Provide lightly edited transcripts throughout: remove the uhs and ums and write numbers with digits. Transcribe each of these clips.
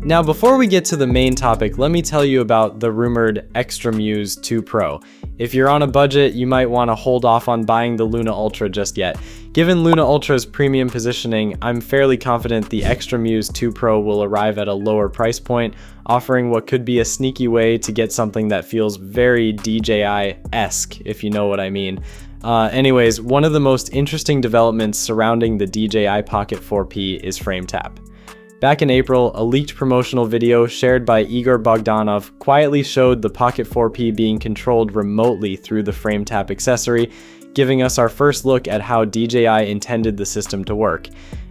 Now, before we get to the main topic, let me tell you about the rumored Xtra Muse 2 Pro. If you're on a budget, you might want to hold off on buying the Luna Ultra just yet. Given Luna Ultra's premium positioning, I'm fairly confident the Xtra Muse 2 Pro will arrive at a lower price point, offering what could be a sneaky way to get something that feels very DJI-esque, if you know what I mean. Anyways, one of the most interesting developments surrounding the DJI Pocket 4P is FrameTap. Back in April, a leaked promotional video shared by Igor Bogdanov quietly showed the Pocket 4P being controlled remotely through the FrameTap accessory, giving us our first look at how DJI intended the system to work.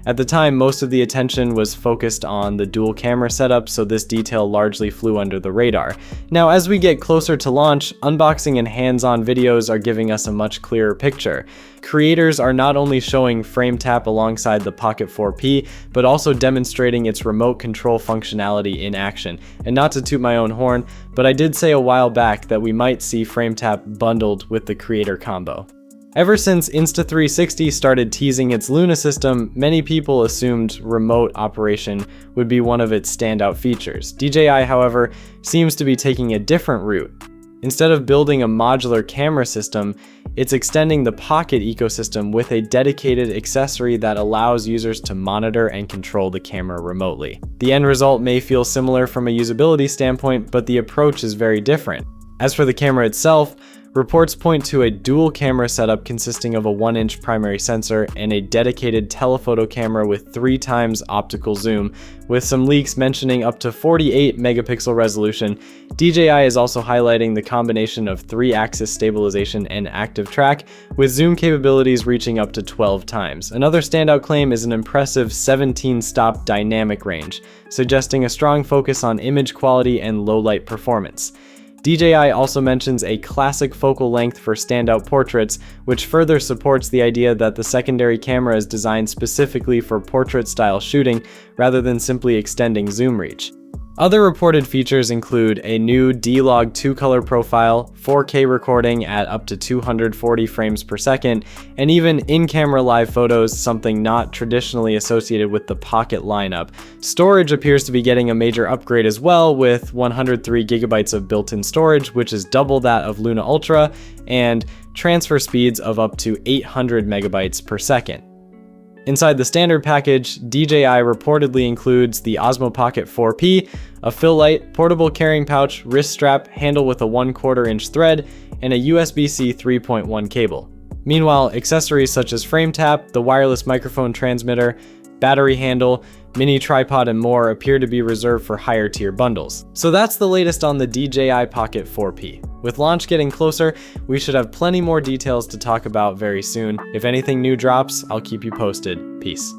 At the time, most of the attention was focused on the dual camera setup, so this detail largely flew under the radar. Now, as we get closer to launch, unboxing and hands-on videos are giving us a much clearer picture. Creators are not only showing FrameTap alongside the Pocket 4P, but also demonstrating its remote control functionality in action. And not to toot my own horn, but I did say a while back that we might see FrameTap bundled with the Creator combo. Ever since Insta360 started teasing its Luna system, many people assumed remote operation would be one of its standout features. DJI, however, seems to be taking a different route. Instead of building a modular camera system, it's extending the Pocket ecosystem with a dedicated accessory that allows users to monitor and control the camera remotely. The end result may feel similar from a usability standpoint, but the approach is very different. As for the camera itself, reports point to a dual camera setup consisting of a 1-inch primary sensor and a dedicated telephoto camera with 3 times optical zoom, with some leaks mentioning up to 48 megapixel resolution. DJI is also highlighting the combination of 3-axis stabilization and active track, with zoom capabilities reaching up to 12 times. Another standout claim is an impressive 17-stop dynamic range, suggesting a strong focus on image quality and low-light performance. DJI also mentions a classic focal length for standout portraits, which further supports the idea that the secondary camera is designed specifically for portrait-style shooting rather than simply extending zoom reach. Other reported features include a new D-Log 2-color profile, 4K recording at up to 240 frames per second, and even in-camera live photos, something not traditionally associated with the Pocket lineup. Storage appears to be getting a major upgrade as well, with 103 gigabytes of built-in storage, which is double that of Luna Ultra, and transfer speeds of up to 800 megabytes per second. Inside the standard package, DJI reportedly includes the Osmo Pocket 4P, a fill-light, portable carrying pouch, wrist strap, handle with a 1/4 inch thread, and a USB-C 3.1 cable. Meanwhile, accessories such as FrameTap, the wireless microphone transmitter, battery handle, mini tripod, and more appear to be reserved for higher tier bundles. So that's the latest on the DJI Pocket 4P. With launch getting closer, we should have plenty more details to talk about very soon. If anything new drops, I'll keep you posted. Peace.